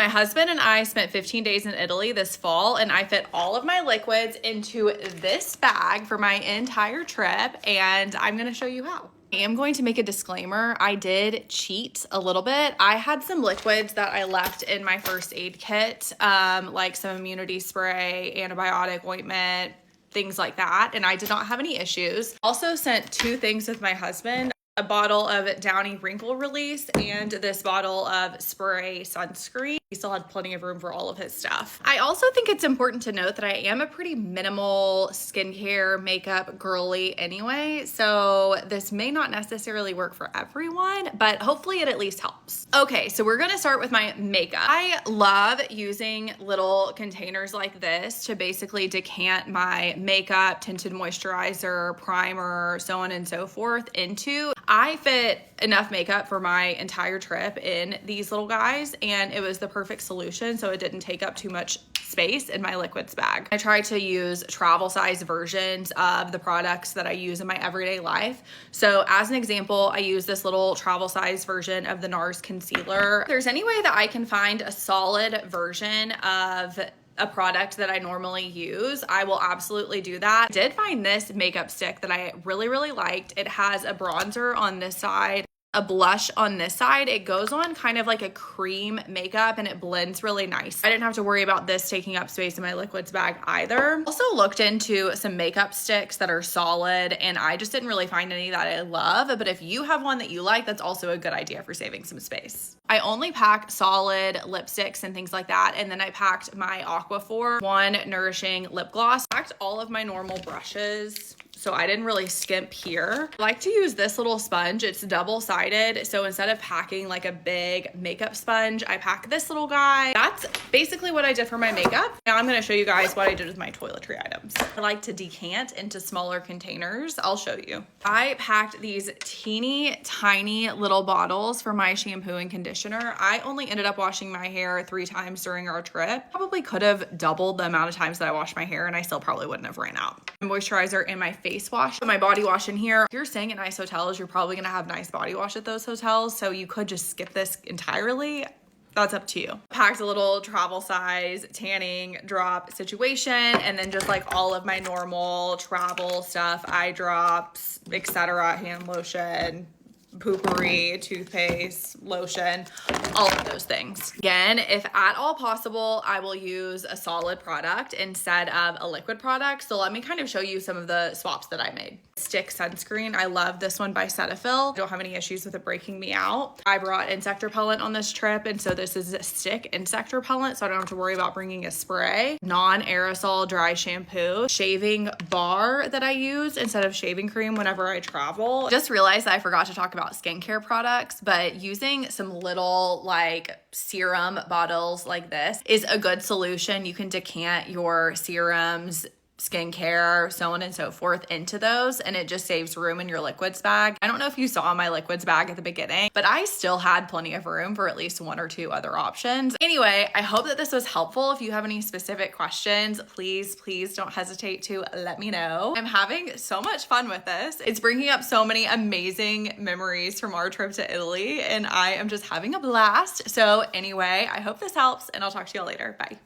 My husband and I spent 15 days in Italy this fall, and I fit all of my liquids into this bag for my entire trip, and I'm gonna show you how. I am going to make a disclaimer. I did cheat a little bit. I had some liquids that I left in my first aid kit, like some immunity spray, antibiotic ointment, things like that, and I did not have any issues. Also sent 2 things with my husband. A bottle of Downy Wrinkle Release and this bottle of spray sunscreen. He still had plenty of room for all of his stuff. I also think it's important to note that I am a pretty minimal skincare makeup girly anyway, so this may not necessarily work for everyone, but hopefully it at least helps. Okay, so we're gonna start with my makeup. I love using little containers like this to basically decant my makeup, tinted moisturizer, primer, so on and so forth into. I fit enough makeup for my entire trip in these little guys, and it was the perfect solution, so it didn't take up too much space in my liquids bag. I try to use travel size versions of the products that I use in my everyday life. So as an example, I use this little travel size version of the NARS concealer. If there's any way that I can find a solid version of a product that I normally use, I will absolutely do that. I did find this makeup stick that I really liked. It has a bronzer on this side, a blush on this side. It goes on kind of like a cream makeup and it blends really nice. I didn't have to worry about this taking up space in my liquids bag either. Also looked into some makeup sticks that are solid, and I just didn't really find any that I love, but if you have one that you like, that's also a good idea for saving some space. I only pack solid lipsticks and things like that, and then I packed my Aquaphor One Nourishing Lip Gloss. I packed all of my normal brushes, so I didn't really skimp here. I like to use this little sponge. It's double-sided, so instead of packing like a big makeup sponge, I pack this little guy. That's basically what I did for my makeup. Now I'm gonna show you guys what I did with my toiletry items. I like to decant into smaller containers. I'll show you. I packed these teeny tiny little bottles for my shampoo and conditioner. I only ended up washing my hair 3 times during our trip. Probably could have doubled the amount of times that I washed my hair, and I still probably wouldn't have ran out. Moisturizer and my face wash. Put my body wash in here. If you're staying at nice hotels, you're probably gonna have nice body wash at those hotels, so you could just skip this entirely. That's up to you. Packed a little travel size tanning drop situation, and then just like all of my normal travel stuff, eye drops, etc., hand lotion, poopery, toothpaste, lotion, all of those things. Again, if at all possible, I will use a solid product instead of a liquid product. So let me kind of show you some of the swaps that I made. Stick sunscreen. I love this one by Cetaphil. I don't have any issues with it breaking me out. I brought insect repellent on this trip, and so this is a stick insect repellent, so I don't have to worry about bringing a spray. Non-aerosol dry shampoo. Shaving bar that I use instead of shaving cream whenever I travel. Just realized that I forgot to talk about skincare products, but using some little like serum bottles like this is a good solution. You can decant your serums, skincare, so on and so forth into those, and it just saves room in your liquids bag. I don't know if you saw my liquids bag at the beginning, but I still had plenty of room for at least 1 or 2 other options. Anyway, I hope that this was helpful. If you have any specific questions, please don't hesitate to let me know. I'm having so much fun with this. It's bringing up so many amazing memories from our trip to Italy, and I am just having a blast. So anyway, I hope this helps, and I'll talk to y'all later. Bye.